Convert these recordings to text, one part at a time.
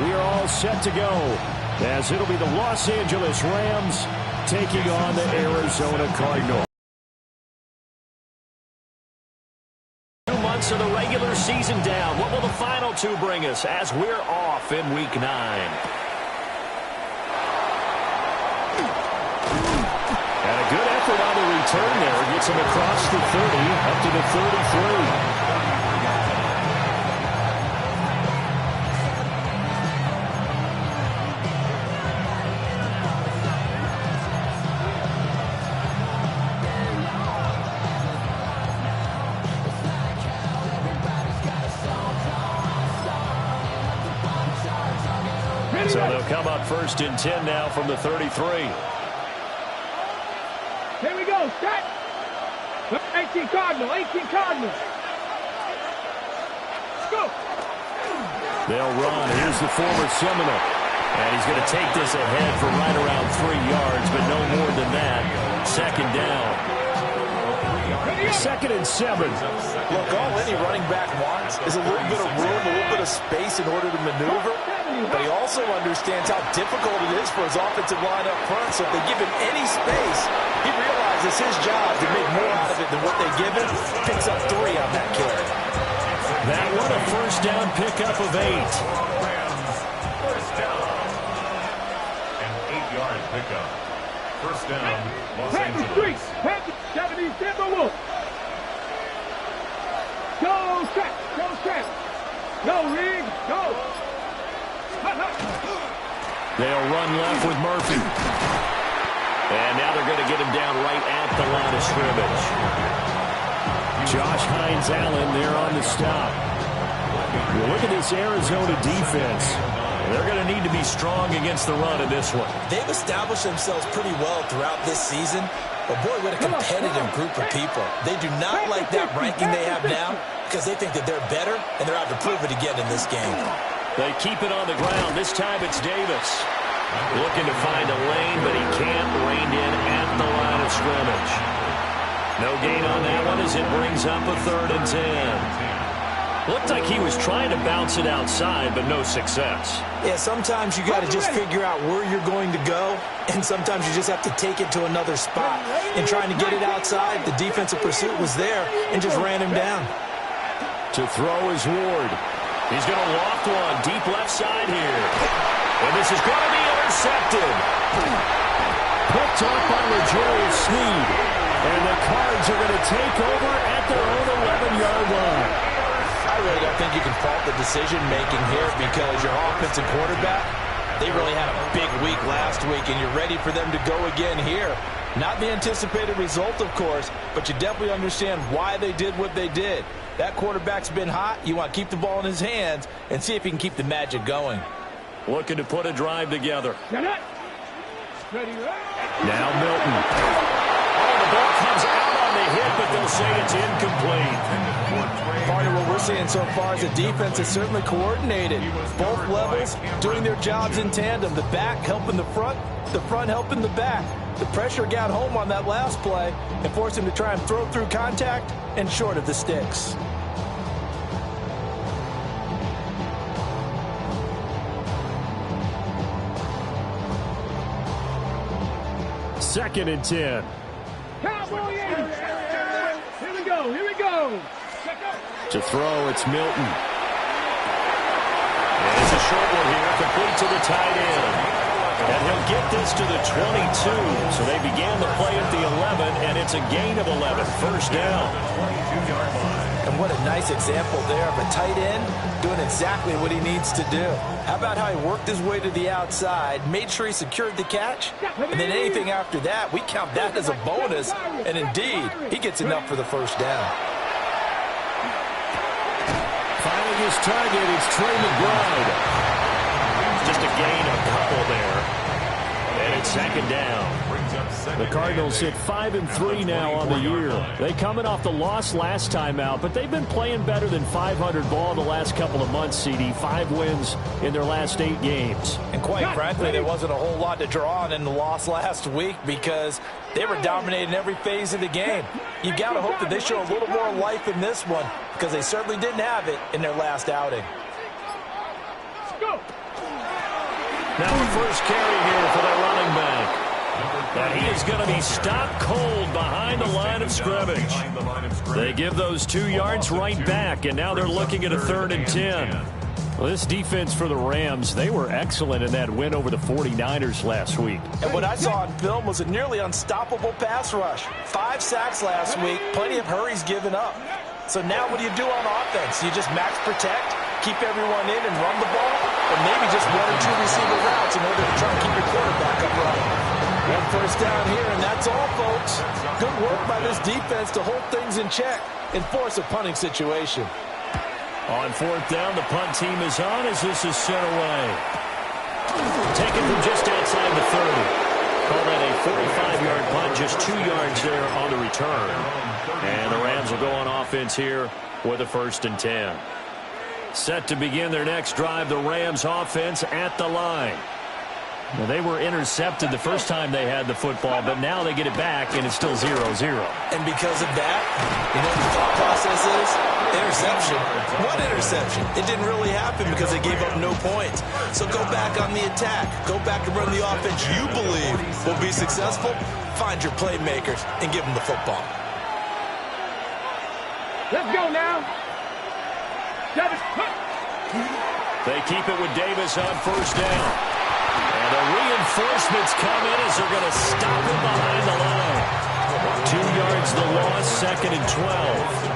We are all set to go, as it'll be the Los Angeles Rams taking on the Arizona Cardinals. 2 months of the regular season down. What will the final two bring us as we're off in Week 9? And a good effort on the return there. Gets him across the 30, up to the 33. So they'll come up 1st and 10 now from the 33. Here we go, set. 18 Cardinal, 18 Cardinal. Let's go. They'll run. Here's the former Seminole. And he's going to take this ahead for right around 3 yards, but no more than that. 2nd down. 2nd and 7. Look, all any running back wants is a little bit of room, a little bit of space in order to maneuver. But he also understands how difficult it is for his offensive line up front. So if they give him any space, he realizes his job to make more out of it than what they give him. Picks up 3 on that carry. That one a 1st down pickup of 8. First down. An 8-yard pickup. 1st down, Los Angeles. Japanese Timberwolves. Go, strap. Go, strap. Go, Rig. Go. They'll run left with Murphy. And now they're going to get him down right at the line of scrimmage. Josh Hines-Allen there on the stop. Well, look at this Arizona defense. They're going to need to be strong against the run in this one. They've established themselves pretty well throughout this season. But, boy, what a competitive group of people. They do not like that ranking they have now because they think that they're better, and they're out to prove it again in this game. They keep it on the ground. This time it's Davis. Looking to find a lane, but he can't. Reined in at the line of scrimmage. No gain on that one as it brings up a 3rd and 10. Looked like he was trying to bounce it outside, but no success. Yeah, sometimes you got to just figure out where you're going to go, and sometimes you just have to take it to another spot. In trying to get it outside, the defensive pursuit was there and just ran him down. To throw is Ward. He's going to loft one deep left side here. And this is going to be intercepted. Picked off by L'Jarius Sneed. And the Cards are going to take over at their own 11-yard line. I really don't think you can fault the decision-making here because your offensive quarterback, they really had a big week last week, and you're ready for them to go again here. Not the anticipated result, of course, but you definitely understand why they did what they did. That quarterback's been hot. You want to keep the ball in his hands and see if he can keep the magic going. Looking to put a drive together. Now Milton. Oh, the ball comes out on the hit, but they'll say it's incomplete. Partner, what we're seeing so far is the defense is certainly coordinated. Both levels doing their jobs in tandem. The back helping the front helping the back. The pressure got home on that last play and forced him to try and throw through contact and short of the sticks. Second and 10. Cowboy in. Here we go. Here we go. To throw, it's Milton. And it's a short one here, complete to the tight end. And he'll get this to the 22. So they began the play at the 11, and it's a gain of 11. 1st down. And what a nice example there of a tight end doing exactly what he needs to do. How about how he worked his way to the outside, made sure he secured the catch, and then anything after that, we count that as a bonus. And indeed, he gets enough for the 1st down. Finding his target, it's Trey McBride. Just a gain of a couple there. And it's 2nd down. The Cardinals sit 5-3 now on the year. They coming off the loss last time out, but they've been playing better than 500 ball the last couple of months, CD. 5 wins in their last 8 games. And quite frankly, there wasn't a whole lot to draw on in the loss last week because they were dominating every phase of the game. You got to hope that they show a little more life in this one because they certainly didn't have it in their last outing. Go. Now a first carry here for the running back. And he is going to be stopped cold behind the line of scrimmage. They give those 2 yards right back, and now they're looking at a 3rd and 10. Well, this defense for the Rams, they were excellent in that win over the 49ers last week. And what I saw on film was a nearly unstoppable pass rush. 5 sacks last week, plenty of hurries given up. So now what do you do on offense? You just max protect, keep everyone in and run the ball, or maybe just 1 or 2 receiver routes in order to try and keep your quarterback upright. 1 first down here, and that's all, folks. Good work by this defense to hold things in check and force a punting situation. On 4th down, the punt team is on as this is sent away. Taken from just outside the 30. Call that a 45-yard punt, just 2 yards there on the return. And the Rams will go on offense here with a 1st and 10. Set to begin their next drive, the Rams offense at the line. Now, they were intercepted the first time they had the football, but now they get it back, and it's still 0-0. And because of that, you know what the thought process is? Interception. What interception? It didn't really happen because they gave up no points. So go back on the attack. Go back and run the offense you believe will be successful. Find your playmakers and give them the football. Let's go now. They keep it with Davis on 1st down. And the reinforcements come in as they're going to stop him behind the line. 2 yards the loss, 2nd and 12.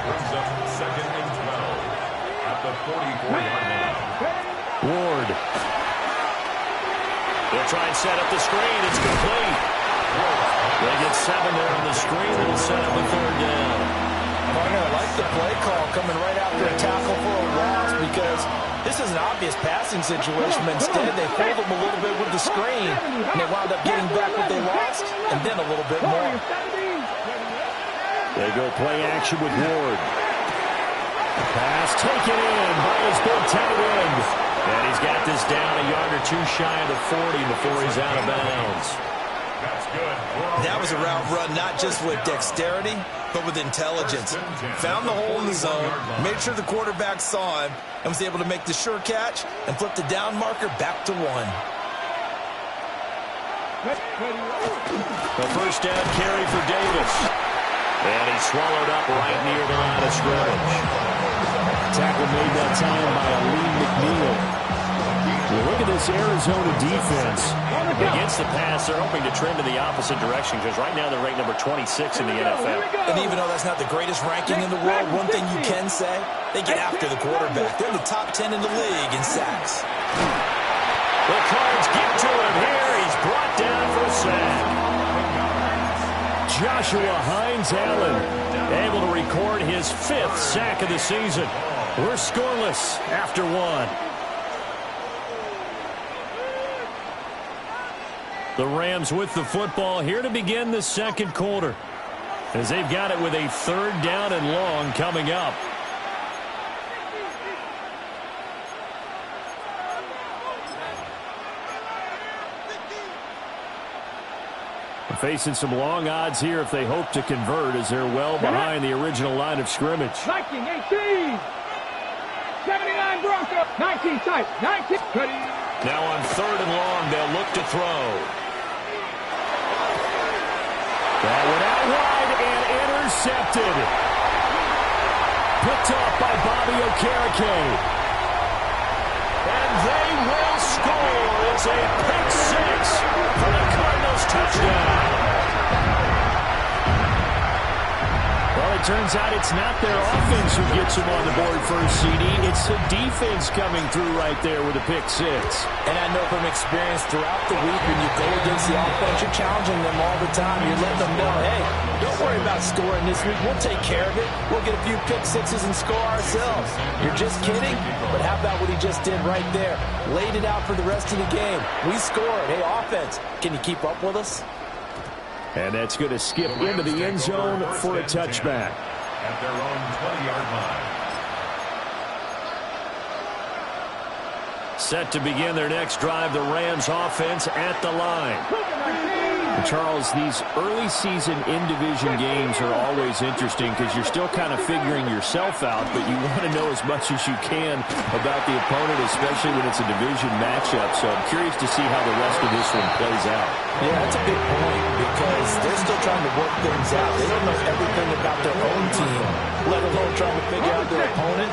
Brings up 2nd and 12 at the 44-yard line. Ward. They'll try and set up the screen. It's complete. They get 7 there on the screen. It'll set up a 3rd down. I like the play call coming right after a tackle for a loss because this is an obvious passing situation. Instead, they fooled them a little bit with the screen, and they wound up getting back what they lost, and then a little bit more. They go play action with Ward. Pass taken in by his big tight end. And he's got this down a yard or 2 shy of the 40 before he's out of bounds. That's good. That was a route run not just with dexterity, but with intelligence. Found the hole in the zone, made sure the quarterback saw him, and was able to make the sure catch and flip the down marker back to 1. The 1st down carry for Davis. And he's swallowed up right near the line of scrimmage. Tackle made that time by Aleem McNeil. Look at this Arizona defense. Against the pass, they're hoping to trend in the opposite direction because right now they're ranked number 26 in the NFL. And even though that's not the greatest ranking in the world, one thing you can say, they get after the quarterback. They're in the top 10 in the league in sacks. The Cards get to him here. He's brought down for a sack. Joshua Hines-Allen able to record his 5th sack of the season. We're scoreless after 1. The Rams with the football here to begin the 2nd quarter as they've got it with a 3rd down and long coming up. Facing some long odds here if they hope to convert as they're well behind the original line of scrimmage. 19, 18. 79 Broncos. 19 tight. 19. Now on 3rd and long, they'll look to throw. That went out wide and intercepted. Picked off by Bobby Okereke. And they will score. It's a pick 6 for the Cardinals touchdown. Well, it turns out it's not their offense who gets them on the board first, CD. It's the defense coming through right there with a pick 6. And I know from experience throughout the week when you go against the offense, you're challenging them all the time. You're letting them know, hey, don't worry about scoring this week. We'll take care of it. We'll get a few pick 6s and score ourselves. You're just kidding? But how about what he just did right there? Laid it out for the rest of the game. We scored. Hey, offense, can you keep up with us? And that's going to skip into the end zone for a touchback. At their own 20-yard line. Set to begin their next drive, the Rams offense at the line. Charles, these early season in-division games are always interesting because you're still kind of figuring yourself out, but you want to know as much as you can about the opponent, especially when it's a division matchup. So I'm curious to see how the rest of this one plays out. Yeah, that's a good point because they're still trying to work things out. They don't know everything about their own team, let alone trying to figure out their opponent.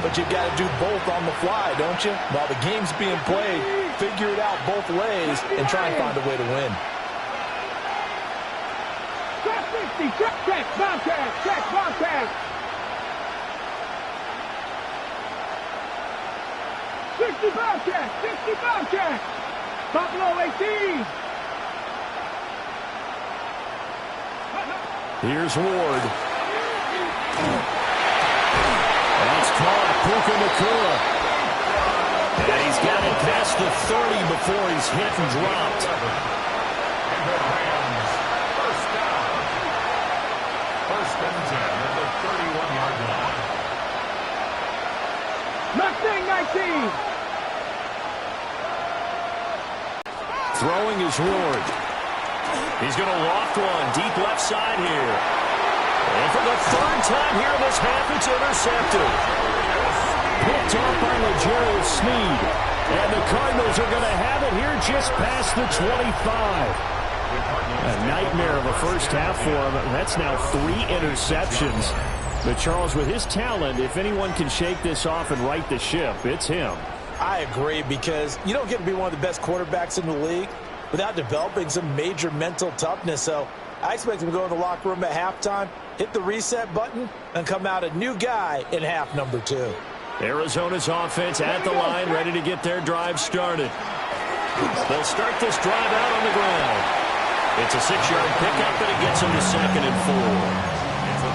But you've got to do both on the fly, don't you? While the game's being played, figure it out both ways and try and find a way to win. Check, contact, check, contact. 60 contact. Buffalo 18. Here's Ward. That's caught. Puka Nacua. And he's got it past the 30 before he's hit and dropped. Mustang 19. Throwing is Ward. He's going to loft one deep left side here. And for the third time here in this half, it's intercepted. Picked off by L'Jarius Sneed. And the Cardinals are going to have it here just past the 25. A nightmare of a first half for him. That's now 3 interceptions. But Charles, with his talent, if anyone can shake this off and right the ship, it's him. I agree, because you don't get to be one of the best quarterbacks in the league without developing some major mental toughness. So I expect him to go in the locker room at halftime, hit the reset button, and come out a new guy in half number 2. Arizona's offense at the line, ready to get their drive started. They'll start this drive out on the ground. It's a 6-yard pickup, and it gets them to 2nd and 4.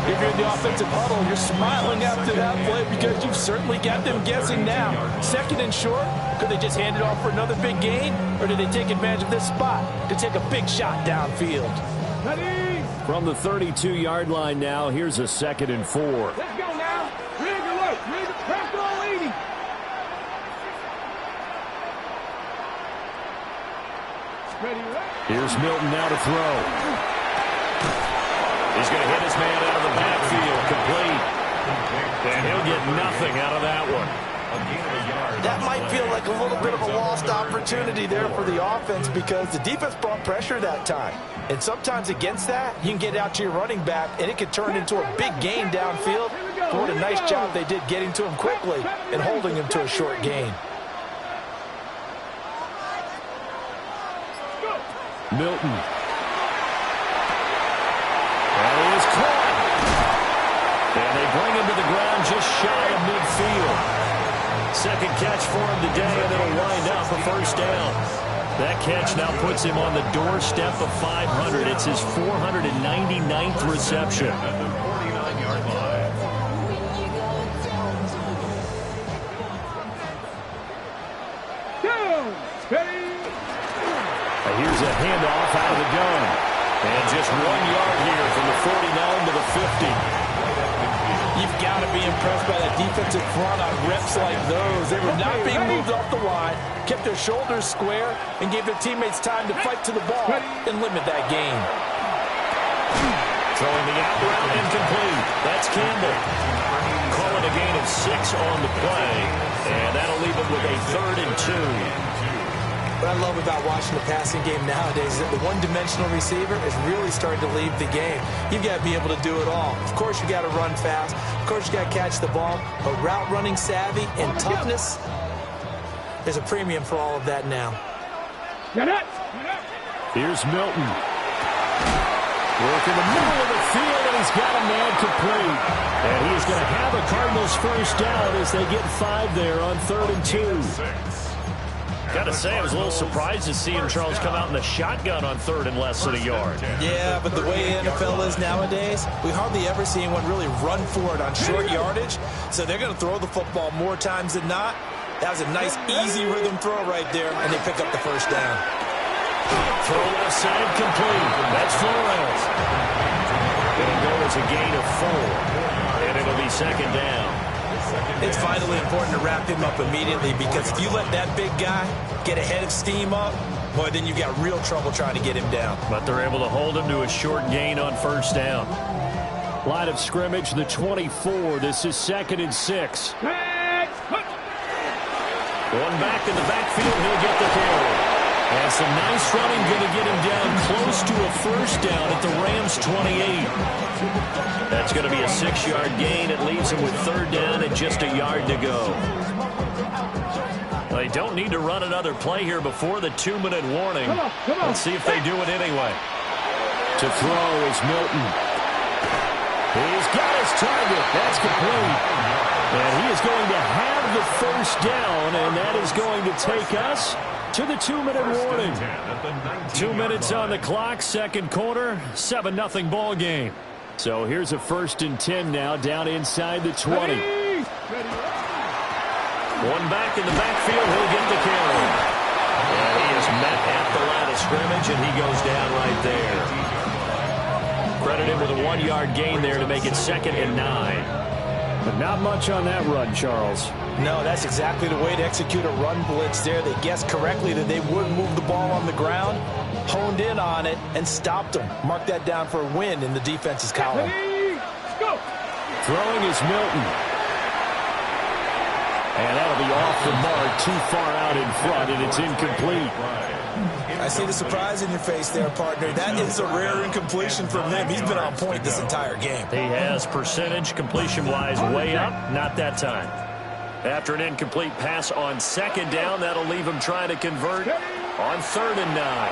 If you're in the offensive huddle, you're smiling after that play because you've certainly got them guessing now. 2nd and short, could they just hand it off for another big gain? Or did they take advantage of this spot to take a big shot downfield? Ready? From the 32-yard line now, here's a 2nd and 4. Let's go now. Rig alert. Press on leading. Ready, right? Here's Milton now to throw. He's going to hit his man out of the backfield, complete. And he'll get nothing out of that one. That might feel like a little bit of a lost opportunity there for the offense because the defense brought pressure that time. And sometimes against that, you can get out to your running back, and it could turn into a big gain downfield. But what a nice job they did getting to him quickly and holding him to a short gain. Milton. That is caught. And they bring him to the ground just shy of midfield. 2nd catch for him today, and it'll wind up a first down. That catch now puts him on the doorstep of 500. It's his 499th reception. At the 49-yard line. Here's a handoff out of the gun. And just 1 yard here from the 49 to the 50. You've got to be impressed by that defensive front on reps like those. They were not being moved off the line, kept their shoulders square, and gave their teammates time to fight to the ball and limit that gain. Throwing the out route incomplete. That's Campbell. Calling a gain of 6 on the play. And that'll leave him with a 3rd and 2. What I love about watching the passing game nowadays is that the one-dimensional receiver is really starting to leave the game. You've got to be able to do it all. Of course, you got to run fast. Of course, you got to catch the ball. But route running savvy and toughness, there's a premium for all of that now. Here's Milton. Working the middle of the field, and he's got a man complete. And he's going to have a Cardinals first down as they get 5 there on 3rd and 2. Got to say, I was a little surprised to see him, Charles, come out in the shotgun on 3rd and less than a yard. Yeah, but the way the NFL is nowadays, we hardly ever see anyone really run for it on short yardage. So they're going to throw the football more times than not. That was a nice, easy rhythm throw right there, and they pick up the first down. Throw left side complete. That's Flores. It'll go as a gain of 4, and it'll be 2nd down. It's vitally important to wrap him up immediately because if you let that big guy get a head of steam up, boy, then you've got real trouble trying to get him down. But they're able to hold him to a short gain on first down. Line of scrimmage, the 24. This is 2nd and 6. Going back in the backfield, he'll get the carry. And some nice running, going to get him down close to a first down at the Rams' 28. That's going to be a 6-yard gain. It leaves him with 3rd down and just a yard to go. They don't need to run another play here before the 2-minute warning. Come on. Let's see if they do it anyway. To throw is Milton. He's got his target. That's complete. And he is going to have the first down, and that is going to take us to the 2-minute warning. 2 minutes on the clock, 2nd quarter, 7-0 ball game. So here's a 1st and 10 now, down inside the 20. One back in the backfield, he'll get the carry. And he is met at the line of scrimmage, and he goes down right there. Credit him with a 1-yard gain there to make it 2nd and 9. But not much on that run, Charles. No, that's exactly the way to execute a run blitz there. They guessed correctly that they would move the ball on the ground, honed in on it, and stopped them. Mark that down for a win in the defense's column. Go. Throwing is Milton. And that'll be off the mark, too far out in front, and it's incomplete. I see the surprise in your face there, partner. That is a rare incompletion from him. He's been on point this entire game. He has percentage completion-wise way up, not that time. After an incomplete pass on 2nd down, that'll leave him trying to convert on 3rd and 9.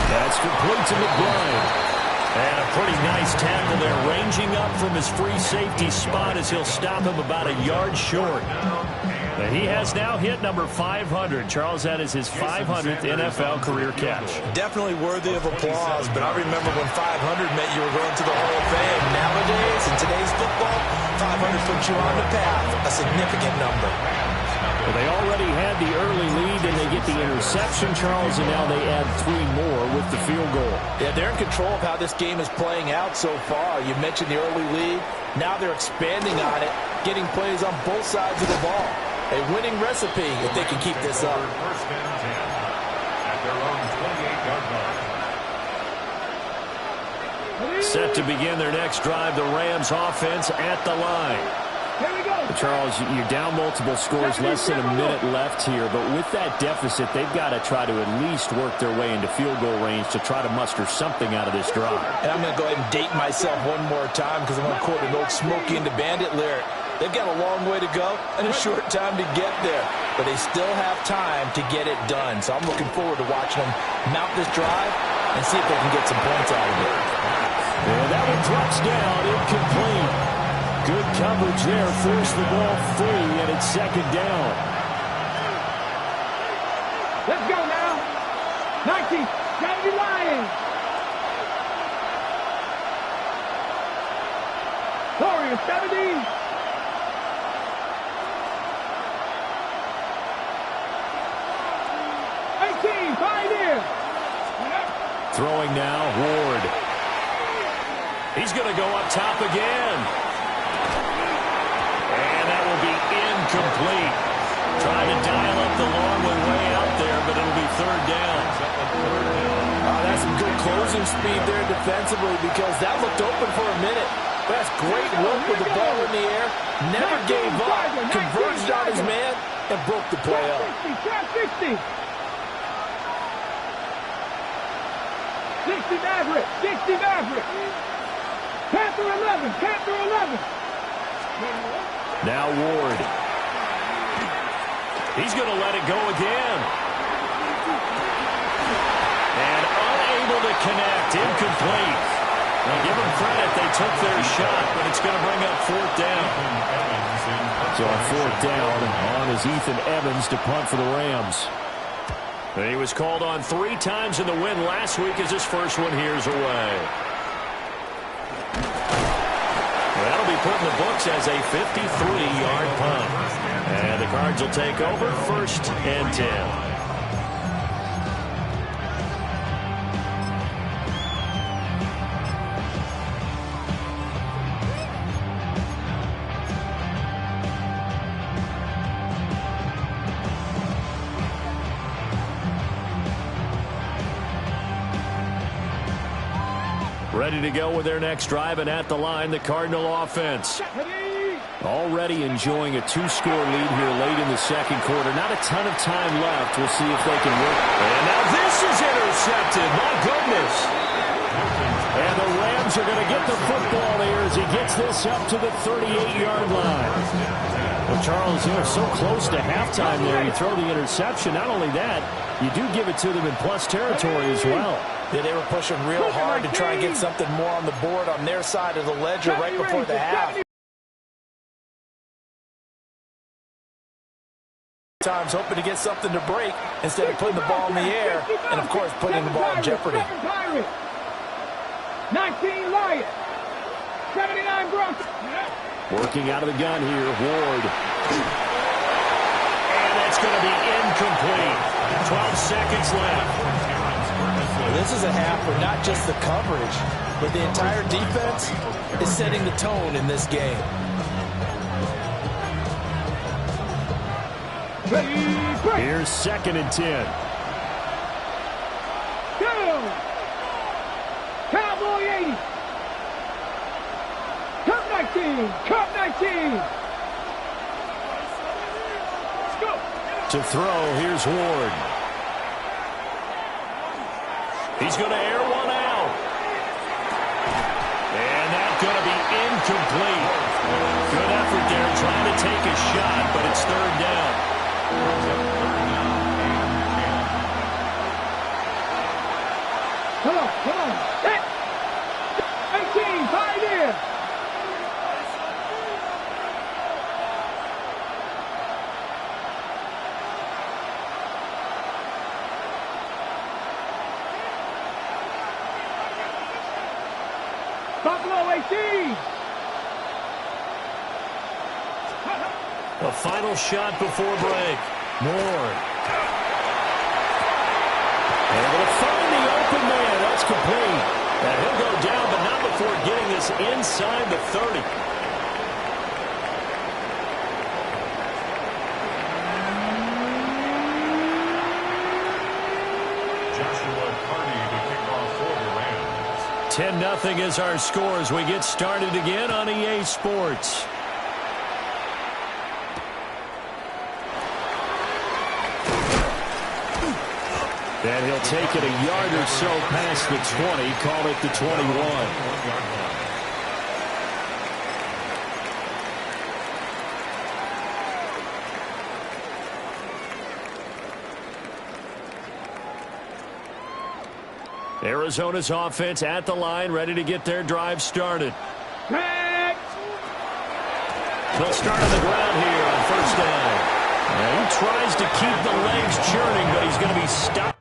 That's complete to McBride. And a pretty nice tackle there, ranging up from his free safety spot as he'll stop him about a yard short. And he has now hit number 500. Charles, that is his 500th NFL career catch. Definitely worthy of applause, but I remember when 500 meant you were going to the Hall of Fame. Nowadays, in today's football, 500 puts you on the path, a significant number. Well, they already had the early lead, and they get the interception, Charles, and now they add 3 more with the field goal. Yeah, they're in control of how this game is playing out so far. You mentioned the early lead. Now they're expanding on it, getting plays on both sides of the ball. A winning recipe if they can keep this up. 1st and 10 at their own 28-yard line. Set to begin their next drive, the Rams offense at the line. Here we go. Charles, you're down multiple scores, less than a minute left here, but with that deficit, they've got to try to at least work their way into field goal range to try to muster something out of this drive. And I'm going to go ahead and date myself one more time because I'm going to quote an old Smokey and the Bandit lyric. They've got a long way to go and a short time to get there, but they still have time to get it done. So I'm looking forward to watching them mount this drive and see if they can get some points out of it. And that one drops down, incomplete. Good coverage there, force the ball free, and it's 2nd down. Let's go now. 1970 Lions. Warriors 70. Throwing now, Ward. He's going to go up top again. And that will be incomplete. Trying to dial up the long one way out there, but it'll be 3rd down. That's some good closing speed there defensively because that looked open for a minute. That's great work with the ball in the air. Never gave up. Converged on his man and broke the play up. 60 Maverick. Panther 11. Now Ward. He's going to let it go again. And unable to connect. Incomplete. Now give them credit. They took their shot, but it's going to bring up 4th down. So on 4th down, on is Ethan Evans to punt for the Rams. He was called on 3 times in the win last week as his first one here's away. That'll be put in the books as a 53-yard punt. And the Cards will take over 1st and 10. Ready to go with their next drive, and at the line, the Cardinal offense. Already enjoying a 2-score lead here late in the second quarter. Not a ton of time left. We'll see if they can work. And now this is intercepted. My goodness. And the Rams are going to get the football here as he gets this up to the 38-yard line. Well, Charles, you know, so close to halftime there. You throw the interception. Not only that, you do give it to them in plus territory as well. Yeah, they were pushing real hard to try and get something more on the board on their side of the ledger right before the half. Times hoping to get something to break instead of putting the ball in the air and, of course, putting the ball in jeopardy. 19 Lions, 79 Broncos. Working out of the gun here, Ward. And that's going to be incomplete. 12 seconds left. This is a half where not just the coverage, but the entire defense is setting the tone in this game. Here's 2nd and 10. Go! Cowboy 80. Cup 19. Cup 19. Let's go. To throw, here's Ward. He's going to air one out. And that's going to be incomplete. Good effort there trying to take a shot, but it's 3rd down. Come on, come on. 18, 5 in. Buffalo 18. The final shot before break. Moore. Able to find the open man. That's complete. And he'll go down, but not before getting this inside the 30. Joshua Carney to kick off for the Rams. 10-0 is our score as we get started again on EA Sports. And he'll take it a yard or so past the 20, call it the 21. Arizona's offense at the line, ready to get their drive started. They'll start on the ground here on 1st down. And he tries to keep the legs churning, but he's going to be stopped.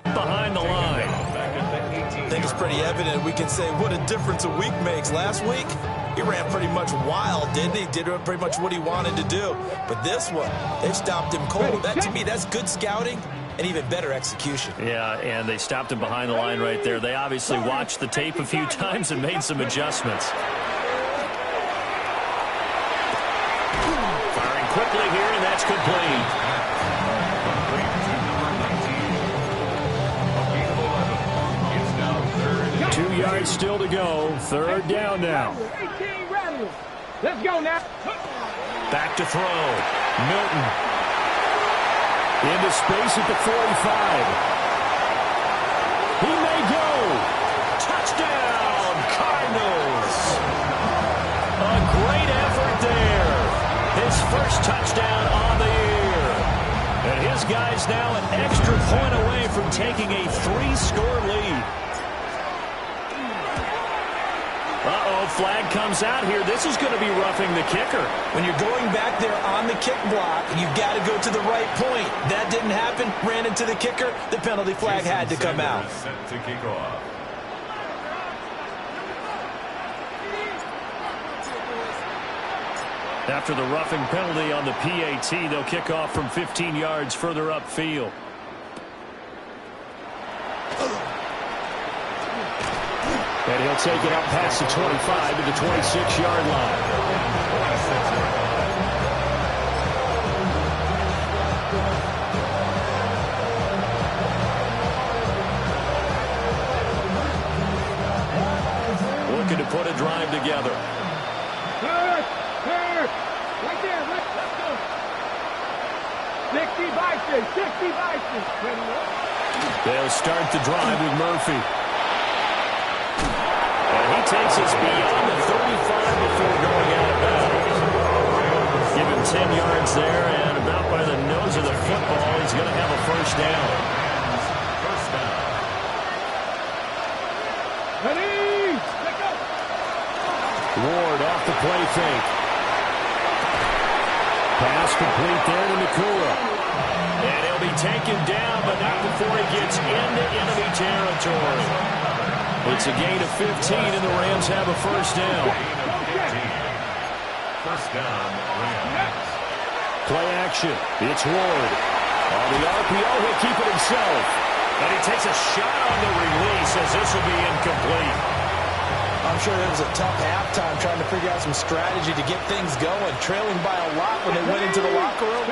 Behind the line. I think it's pretty evident. We can say what a difference a week makes. Last week, he ran pretty much wild, didn't he? Did pretty much what he wanted to do. But this one, they stopped him cold. That, to me, that's good scouting and even better execution. Yeah, and they stopped him behind the line right there. They obviously watched the tape a few times and made some adjustments. Firing quickly here, and that's complete. 2 yards still to go. 3rd down now. 18 rattlers. Let's go now. Back to throw. Milton. Into space at the 45. He may go. Touchdown, Cardinals. touchdown on the year. And his guy's now an extra point away from taking a 3-score lead. Uh-oh, flag comes out here. This is going to be roughing the kicker. When you're going back there on the kick block, you've got to go to the right point. That didn't happen. Ran into the kicker. The penalty flag had to come out. Set to kick off. After the roughing penalty on the PAT, they'll kick off from 15 yards further upfield. And he'll take it up past the 25 to the 26-yard line. Looking to put a drive together. Right there, let's go. 60 Vikings, 60 Vikings. They'll start the drive with Murphy. And he takes us beyond the 35 before going out of bounds. Give him 10 yards there, and about by the nose of the football, he's going to have a first down. First down. Ready? Let's go. Ward off the play fake. Pass complete there to Nakula. And he'll be taken down, but not before he gets into enemy territory. It's a gain of 15, and the Rams have a first down. First down, Rams. Play action. It's Ward. On the RPO, he'll keep it himself. And he takes a shot on the release as this will be incomplete. I'm sure it was a tough halftime trying to figure out some strategy to get things going. Trailing by a lot when they went into the locker room.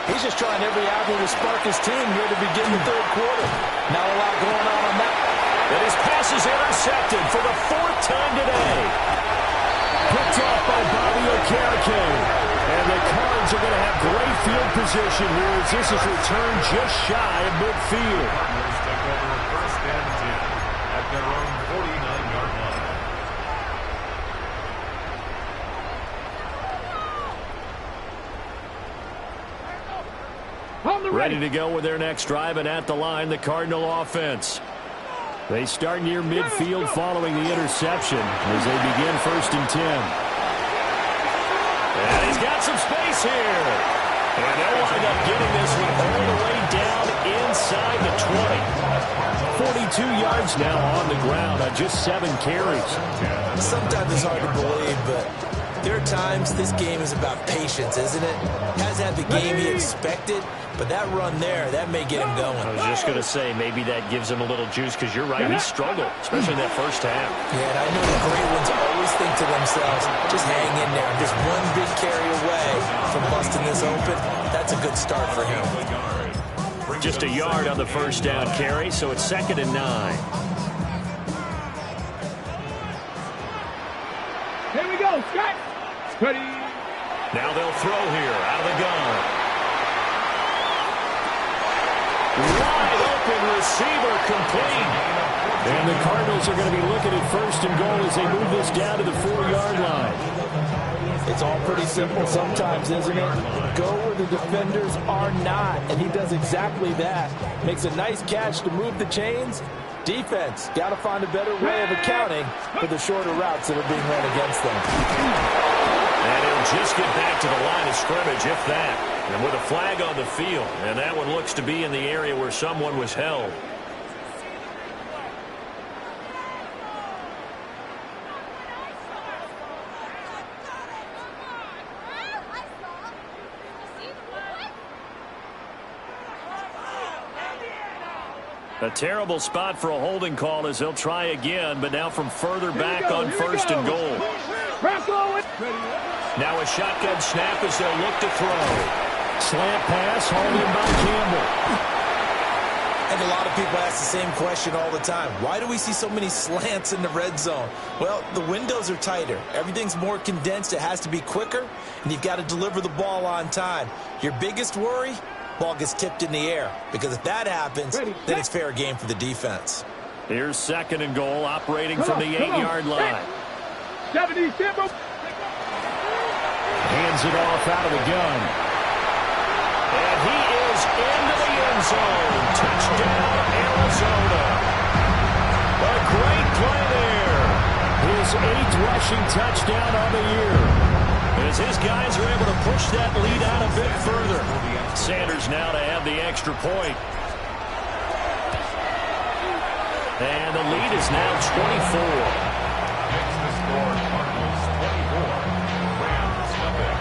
He's just trying every avenue to spark his team here to begin the third quarter. Not a lot going on that. And his pass is intercepted for the 4th time today. Picked off by Bobby Okereke. And the Cards are going to have great field position here as this is returned just shy of midfield. Cardinals take over first and 10 at their own 49-yard line. Ready to go with their next drive, and at the line, the Cardinal offense. They start near midfield following the interception as they begin 1st and 10. And he's got some space here. And they'll wind up getting this one all the way down inside the 20. 42 yards now on the ground on just 7 carries. Sometimes it's hard to believe, but there are times this game is about patience, isn't it? Hasn't had the game he expected, but that run there, that may get him going. I was just going to say, maybe that gives him a little juice because you're right, he struggled, especially in that first half. Yeah, and I know the great ones always think to themselves, just hang in there. Just one big carry away from busting this open. That's a good start for him. Just a yard on the first down carry, so it's 2nd and 9. Here we go, Scott. Ready. Now they'll throw here out of the gun. Wide open receiver complete. And the Cardinals are going to be looking at 1st and goal as they move this down to the 4-yard line. It's all pretty simple sometimes, isn't it? Go where the defenders are not, and he does exactly that. Makes a nice catch to move the chains. Defense, got to find a better way of accounting for the shorter routes that are being run against them. And he'll just get back to the line of scrimmage, if that. And with a flag on the field, and that one looks to be in the area where someone was held. A terrible spot for a holding call as they'll try again, but now from further back on 1st and goal. Now a shotgun snap as they'll look to throw. Slant pass, hauled in by Campbell. And a lot of people ask the same question all the time. Why do we see so many slants in the red zone? Well, the windows are tighter. Everything's more condensed. It has to be quicker, and you've got to deliver the ball on time. Your biggest worry? Ball gets tipped in the air, because if that happens, then it's fair game for the defense. Here's 2nd and goal, operating from the 8-yard line. 70, Hands it off out of the gun. And he is into the end zone. Touchdown, Arizona. A great play there. His 8th rushing touchdown on the year. As his guys are able to push that lead out a bit further. Sanders now to have the extra point. And the lead is now 24. Makes the score Cardinals 24. Rams nothing.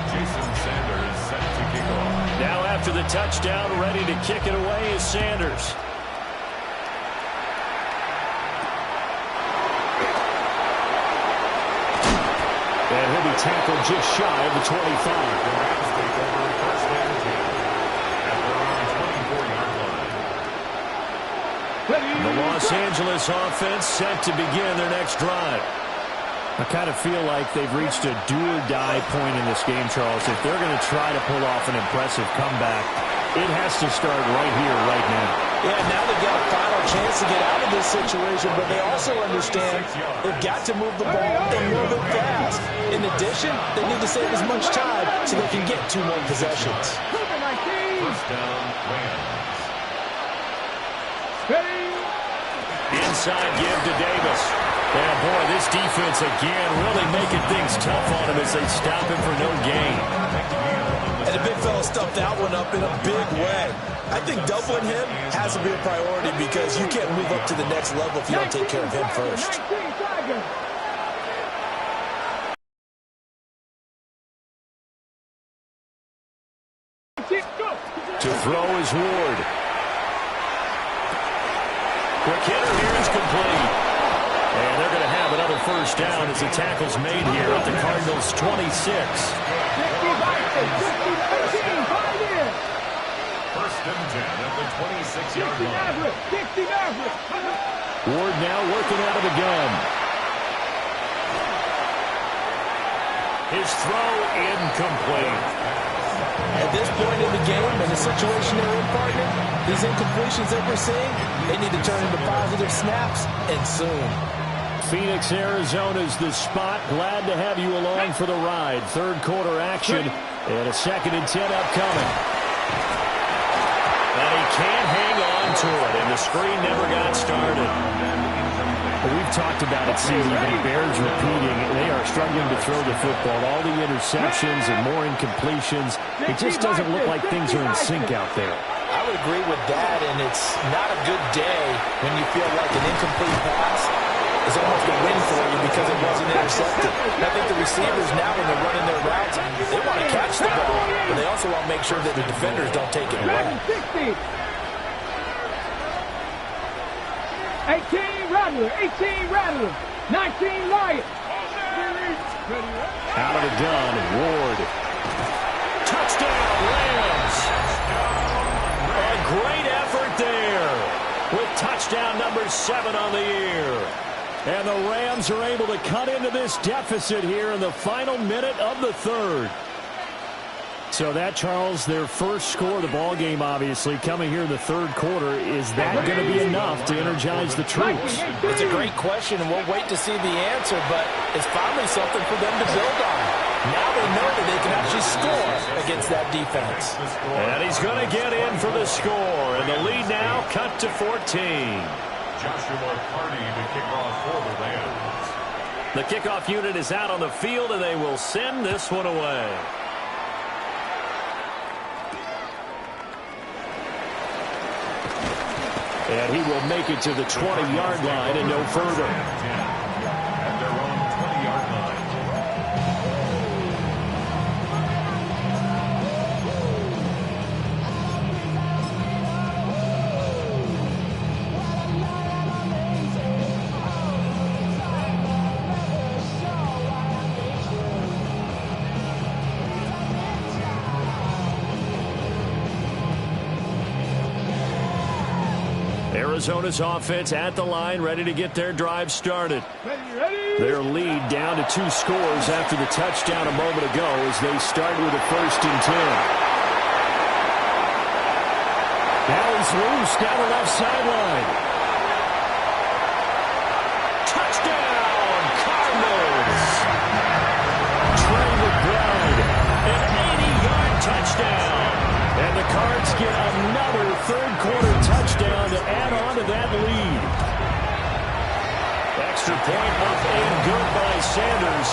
Jason Sanders set to kick off. Now after the touchdown, ready to kick it away is Sanders. And he'll be tackled just shy of the 25. The Rams take over first and 10 at their own 24-yard line. The Los Angeles offense set to begin their next drive. I kind of feel like they've reached a do-or-die point in this game, Charles. If they're going to try to pull off an impressive comeback, it has to start right here, right now. Yeah, now they've got a final chance to get out of this situation, but they also understand they've got to move the ball and move it fast. In addition, they need to save as much time so they can get 2 more possessions. First down, Rams. Inside give to Davis. Yeah, boy, this defense again really making things tough on him as they stop him for no gain. And the big fella stuffed that one up in a big way. I think doubling him has to be a priority because you can't move up to the next level if you don't take care of him first. To throw is Ward. Quick hitter here is complete. And they're going to have another first down as the tackle's made here at the Cardinals' 26. First and 10 at the 26-yard line. Ward now working out of the gun. His throw incomplete. At this point in the game, in the situation they're in, partner, these incompletions that we're seeing, they need to turn into positive snaps, and soon. Phoenix, Arizona's the spot. Glad to have you along for the ride. Third quarter action and a 2nd and 10 upcoming. And he can't hang on to it, and the screen never got started. We've talked about it, season, but it bears repeating. They are struggling to throw the football. All the interceptions and more incompletions. It just doesn't look like things are in sync out there. I would agree with that, and it's not a good day when you feel like an incomplete pass is almost a win for you because it wasn't intercepted. And I think the receivers now, when they're running their routes, they want to catch the ball, but they also want to make sure that the defenders don't take it away. 18 Rattler, 18 Rattler, 19 Lion. Out of the gun, Ward. Touchdown, Rams. A great effort there with touchdown number 7 on the year. And the Rams are able to cut into this deficit here in the final minute of the third. So that, Charles, their first score of the ball game, obviously, coming here in the third quarter. Is that going to be enough to energize the troops? It's a great question, and we'll wait to see the answer, but it's finally something for them to build on. Now they know that they can actually score against that defense. And he's going to get in for the score, and the lead now cut to 14. Joshua Carney to kick off for the Rams. The kickoff unit is out on the field, and they will send this one away. And he will make it to the 20-yard line and no further. At their own 20-yard line. Arizona's offense at the line, ready to get their drive started. Their lead down to 2 scores after the touchdown a moment ago as they start with a 1st and 10. Now he's loose down the left sideline. Touchdown, Cardinals! touchdown. And the Cards get another third-quarter touchdown to add on to that lead. Extra point up and good by Sanders.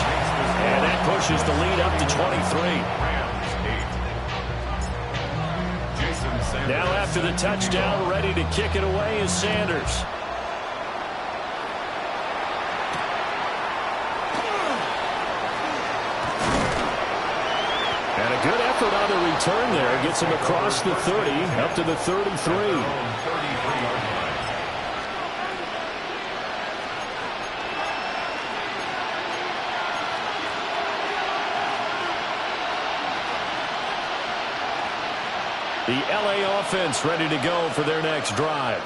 And that pushes the lead up to 23. Now after the touchdown, ready to kick it away is Sanders. And a good effort on the return there. Gets him across the 30, up to the 33. The LA offense ready to go for their next drive.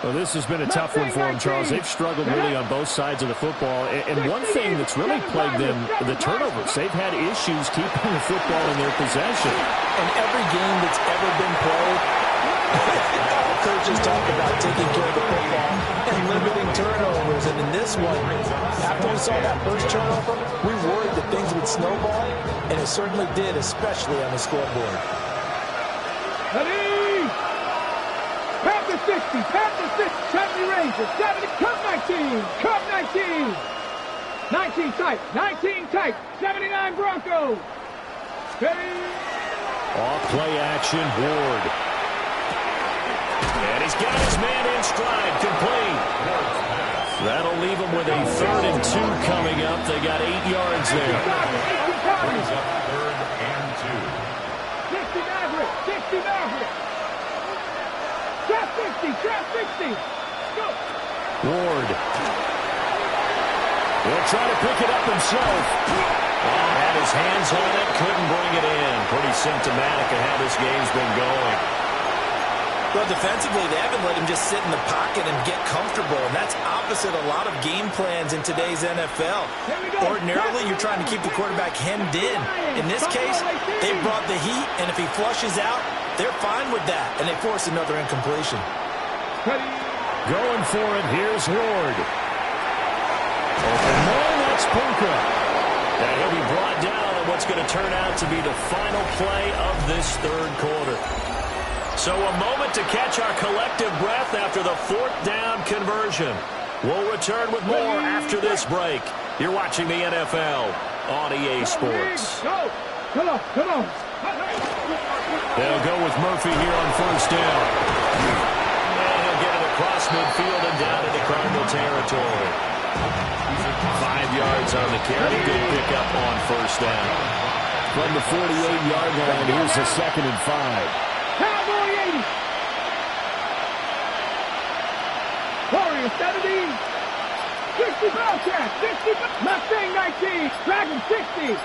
Well, this has been a tough one for them, Charles. They've struggled really on both sides of the football. And one thing that's really plagued them, the turnovers. They've had issues keeping the football in their possession. And every game that's ever been played, coaches talk about taking care of the football and limiting turnovers. And in this one, after we saw that first turnover, we worried that things would snowball. And it certainly did, especially on the scoreboard. Ready! Pat the 60, pat the 60, 70 Rangers, 70, cut 19, cut 19. 19 tight, 19 tight, 79 Broncos. Ready? Off play action, Ward. And he's got his man in stride, complete. That'll leave him with a 3rd and 2 coming up. They got 8 yards there. Brings up 3rd and 2. 60 Maverick, 60 Maverick. Trap 60, trap 60. Go. Ward. He'll try to pick it up himself. Had his hands on it, couldn't bring it in. Pretty symptomatic of how this game's been going. Well, defensively, they haven't let him just sit in the pocket and get comfortable, and that's opposite a lot of game plans in today's NFL. Ordinarily, you're trying to keep the quarterback hemmed in. In this case, they brought the heat, and if he flushes out, they're fine with that, and they force another incompletion. Going for it, here's Ward. Open man, that's Puka. And he'll be brought down on what's going to turn out to be the final play of this third quarter. So a moment to catch our collective breath after the 4th down conversion. We'll return with more after this break. You're watching the NFL on EA Sports. Go! Come on, come on. They'll go with Murphy here on 1st down. And he'll get it across midfield and down into Cardinal territory. 5 yards on the carry. Good pickup on 1st down. From the 48-yard line, here's the 2nd and 5. Cowboy 80. Warrior 70. 60 Bobcat. 60 Mustang 19. Dragon 60.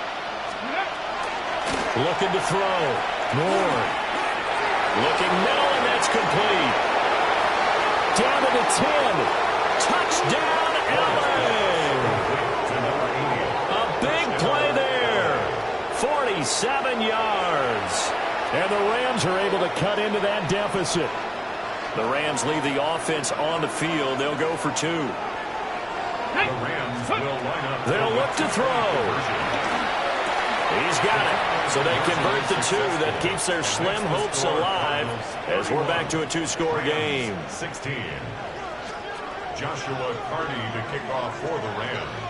Looking to throw. Moore. Looking middle, and that's complete. Down to the 10. Touchdown, LA. A big play there. 47 yards. And the Rams are able to cut into that deficit. The Rams leave the offense on the field. They'll go for 2. The Rams will line up. They'll look to throw. He's got it. So they convert the 2. That keeps their slim hopes alive as we're back to a 2-score game. 16. Joshua Carty to kick off for the Rams.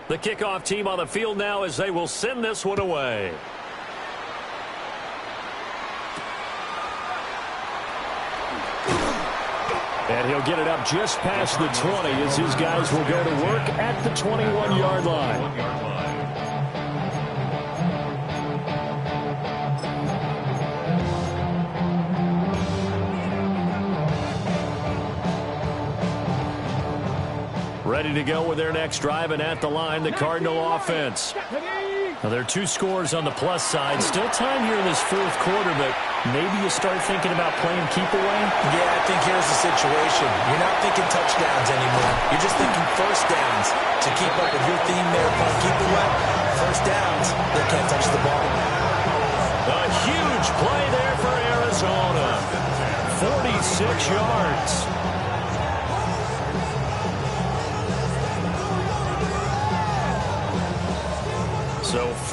The kickoff team on the field now as they will send this one away. And he'll get it up just past the 20 as his guys will go to work at the 21-yard line. Ready to go with their next drive, and at the line, the Cardinal offense. Now, there are 2 scores on the plus side. Still time here in this 4th quarter, but maybe you start thinking about playing keep away? Yeah, I think here's the situation. You're not thinking touchdowns anymore. You're just thinking 1st downs. To keep up with your theme there, playing keep away, 1st downs, they can't touch the ball. A huge play there for Arizona. 46 yards.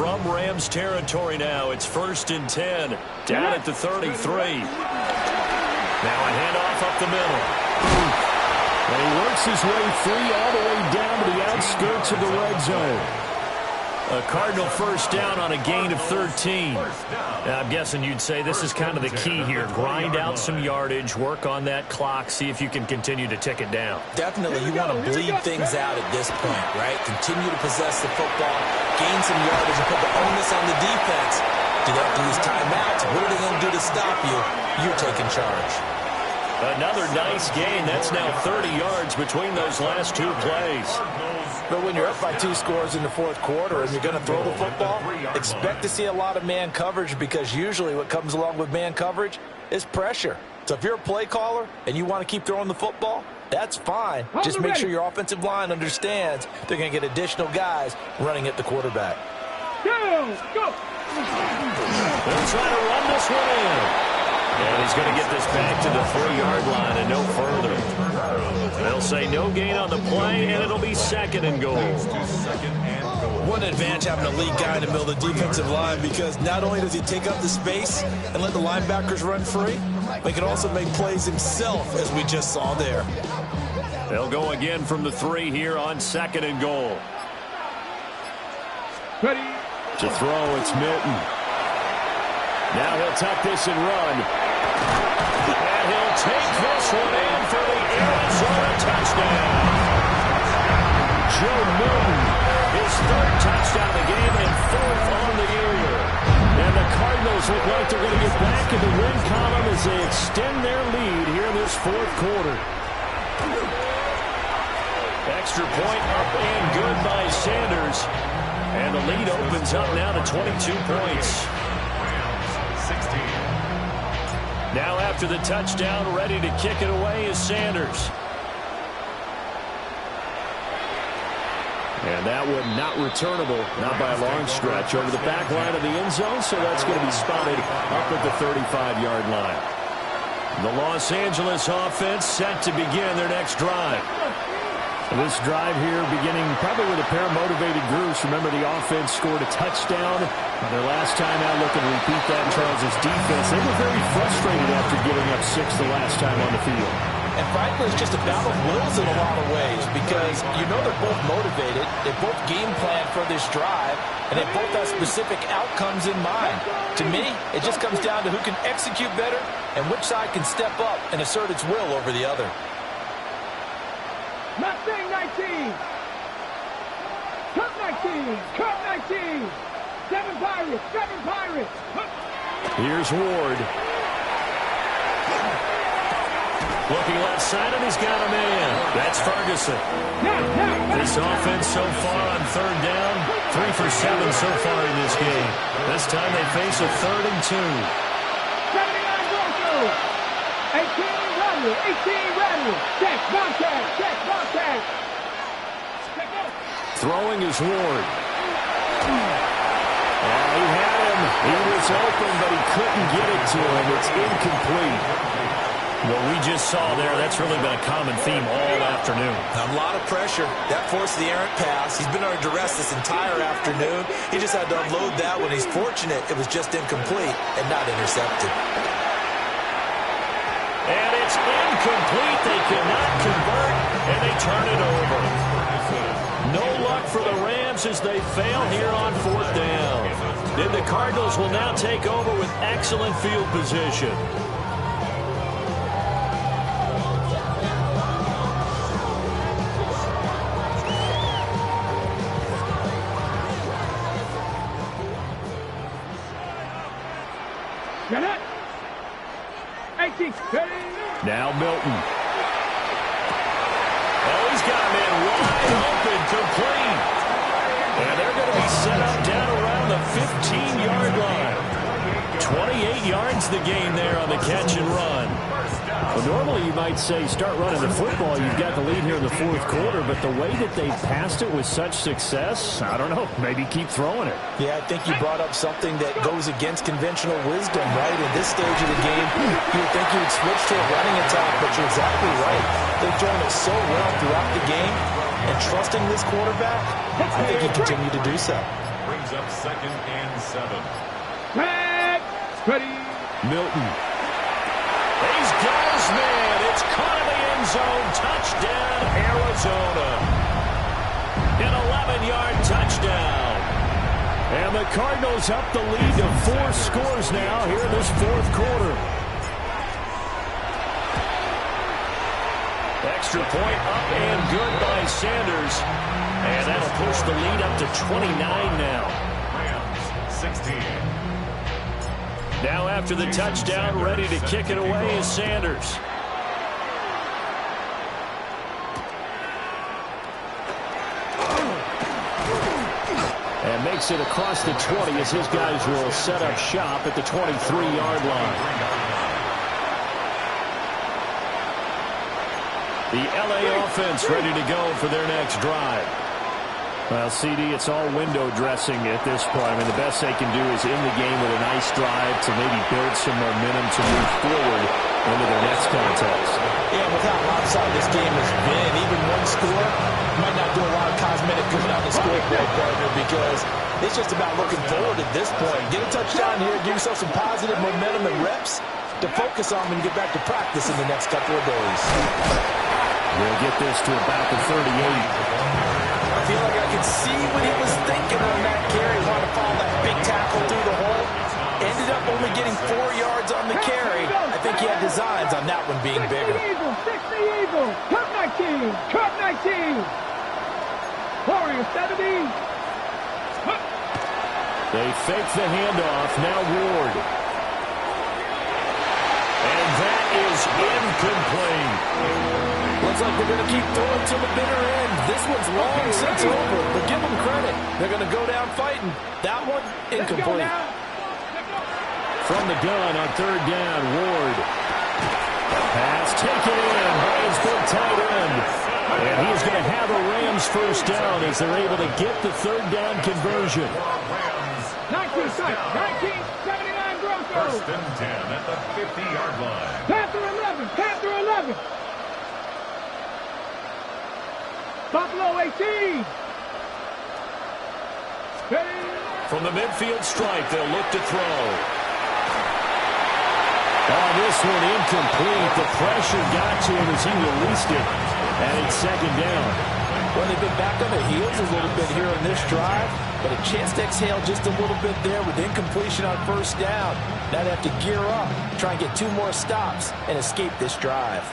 from Rams territory now. It's 1st and 10. Down at the 33. Now a handoff up the middle. And he works his way free all the way down to the outskirts of the red zone. A Cardinal first down on a gain of 13. Now, I'm guessing you'd say this is kind of the key here. Grind out some yardage, work on that clock, see if you can continue to tick it down. Definitely, you want to bleed things out at this point, right? Continue to possess the football, gain some yardage, and put the onus on the defense. Do they have to use timeouts? What are they going to do to stop you? You're taking charge. Another nice gain. That's now 30 yards between those last two plays. But when you're up by 2 scores in the 4th quarter and you're going to throw the football, expect to see a lot of man coverage, because usually what comes along with man coverage is pressure. So if you're a play caller and you want to keep throwing the football, that's fine. Just make sure your offensive line understands they're going to get additional guys running at the quarterback. Go! They'll try to run this one in. And he's going to get this back to the 3-yard line and no further. They'll say no gain on the play, and it'll be 2nd and goal. One advantage having a lead guy in the middle of the defensive line, because not only does he take up the space and let the linebackers run free, but he can also make plays himself, as we just saw there. They'll go again from the 3 here on 2nd and goal. Ready. To throw, it's Milton. Now he'll tuck this and run. And he'll take this one in for the Arizona touchdown. Joe Milton, his 3rd touchdown of the game and 4th on the year. And the Cardinals look like they're going to get back in the win column as they extend their lead here in this 4th quarter. Extra point up and good by Sanders. And the lead opens up now to 22 points. Now after the touchdown, ready to kick it away is Sanders. And that one not returnable, not by a long stretch, over the back line of the end zone, so that's going to be spotted up at the 35-yard line. The Los Angeles offense set to begin their next drive. This drive here beginning probably with a pair of motivated groups. Remember, the offense scored a touchdown on their last time out. Looking to repeat that in Charles' defense. They were very frustrated after giving up 6 the last time on the field. And frankly, it's just a battle of wills in a lot of ways, because you know they're both motivated. They both game plan for this drive, and they both have specific outcomes in mind. To me, it just comes down to who can execute better and which side can step up and assert its will over the other. Mustang 19. Cup 19. Cup 19. 7 Pirates. 7 Pirates. Here's Ward. Looking left side, and he's got a man. That's Ferguson. This offense so far on 3rd down, 3 for 7 so far in this game. This time they face a 3rd and 2. 79 Broncos. 18 Rattler. 18 Rattler. Check, contact. Check, contact. Throwing is Ward. He had him. He was open, but he couldn't get it to him. It's incomplete. What we just saw there, that's really been a common theme all afternoon. A lot of pressure. That forced the errant pass. He's been under duress this entire afternoon. He just had to unload that one. He's fortunate it was just incomplete and not intercepted. And it's incomplete. They cannot convert, and they turn it over. No luck for the Rams as they fail here on 4th down. Then the Cardinals will now take over with excellent field position. Now Milton. Oh, he's got a man wide open, complete. And they're going to be set up down around the 15-yard line. 28 yards the gain there on the catch and run. Well, normally you might say start running the football. You've got the lead here in the 4th quarter, but the way that they passed it with such success, I don't know, maybe keep throwing it. Yeah, I think you brought up something that goes against conventional wisdom, right? In this stage of the game, you would think you would switch to a running attack, but you're exactly right. They've thrown it so well throughout the game, and trusting this quarterback, I think he continued to do so. brings up 2nd and 7. Ready. Milton. He's got his man. It's caught in the end zone. Touchdown, Arizona. An 11-yard touchdown. And the Cardinals up the lead to 4 scores now here in this 4th quarter. Extra point up and good by Sanders. And that'll push the lead up to 29 now. Rams 16. Now after the touchdown, ready to kick it away is Sanders. And makes it across the 20 as his guys will set up shop at the 23-yard line. The LA offense ready to go for their next drive. Well, CD, it's all window dressing at this point. I mean, the best they can do is in the game with a nice drive to maybe build some momentum to move forward into their next contest. Yeah, with how lopsided this game has been, even one score might not do a lot of cosmetic good on the scoreboard, partner, because it's just about looking forward at this point. Get a touchdown here, give yourself some positive momentum and reps to focus on when you get back to practice in the next couple of days. We'll get this to about the 38. I feel like I could see what he was thinking on that carry. Wanted to follow that big tackle through the hole. Ended up only getting 4 yards on the carry. I think he had designs on that one being bigger. 60 Eagles. Cup 19. Cup 19. Warriors 70. They fake the handoff. Now Ward. And that is incomplete. Looks like they're going to keep throwing to the bitter end. This one's long since over, but give them credit. They're going to go down fighting. That one, incomplete. From the gun on 3rd down, Ward. Pass taken in by his big tight end. And he's going to have a Rams first down as they're able to get the 3rd down conversion. 19 sight, 1979 Broncos. 1st and 10 at the 50-yard line. Panther 11, Panther 11. Buffalo 18. From the midfield stripe, they'll look to throw. Oh, this one incomplete. The pressure got to him as he released it. And it's 2nd down. Well, they've been back on their heels a little bit here on this drive, but a chance to exhale just a little bit there with incompletion on 1st down. Now they have to gear up, try and get 2 more stops, and escape this drive.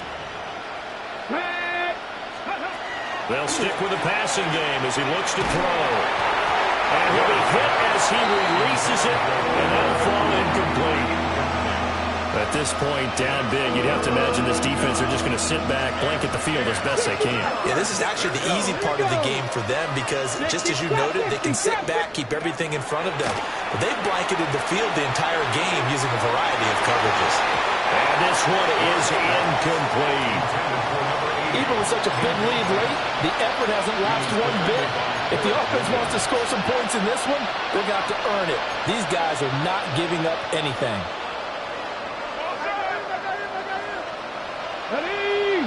They'll stick with the passing game as he looks to throw. And he'll be hit as he releases it, and that'll fall incomplete. At this point, down big, you'd have to imagine this defense are just going to sit back, blanket the field as best they can. Yeah, this is actually the easy part of the game for them because, just as you noted, they can sit back, keep everything in front of them. But they've blanketed the field the entire game using a variety of coverages. And this one is incomplete. Even with such a big lead late, the effort hasn't lapsed one bit. If the offense wants to score some points in this one, they're going to have to earn it. These guys are not giving up anything. Ready.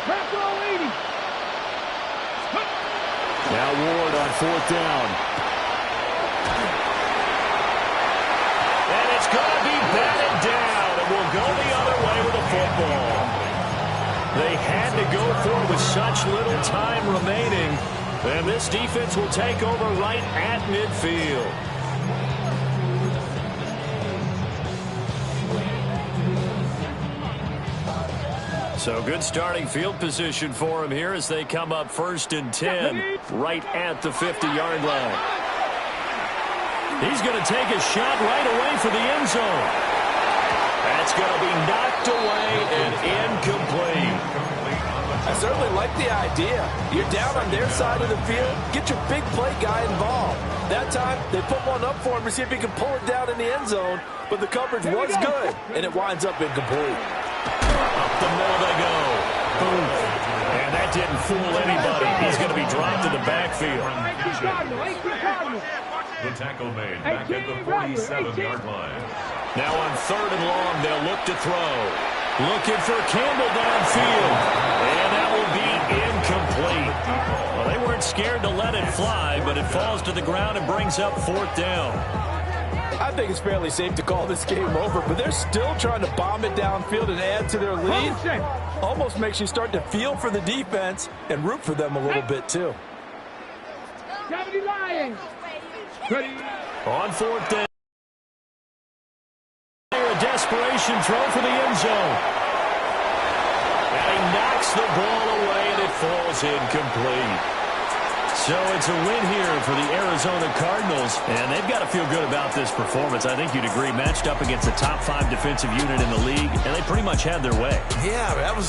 Retro 80. Now Ward on 4th down. And it's going to be batted down, and we'll go the other way with the football. They had to go for it with such little time remaining. And this defense will take over right at midfield. So good starting field position for him here as they come up 1st and 10 right at the 50-yard line. He's going to take a shot right away for the end zone. That's going to be knocked away and incomplete. I certainly like the idea. You're down on their side of the field. Get your big play guy involved. That time, they put one up for him to see if he can pull it down in the end zone. But the coverage was good, and it winds up incomplete. Up the middle they go. Boom. And that didn't fool anybody. He's going to be dropped in the backfield. The tackle made back at the 47-yard line. Now on 3rd and long, they'll look to throw. Looking for Campbell downfield. And that will be incomplete. incomplete. Well, they weren't scared to let it fly, but it falls to the ground and brings up 4th down. I think it's fairly safe to call this game over, but they're still trying to bomb it downfield and add to their lead. Almost makes you start to feel for the defense and root for them a little bit, too. On 4th down. A desperation throw for the end zone. And he knocks the ball away, and it falls incomplete. So it's a win here for the Arizona Cardinals, and they've got to feel good about this performance. I think you'd agree, matched up against a top 5 defensive unit in the league, and they pretty much had their way. Yeah, that was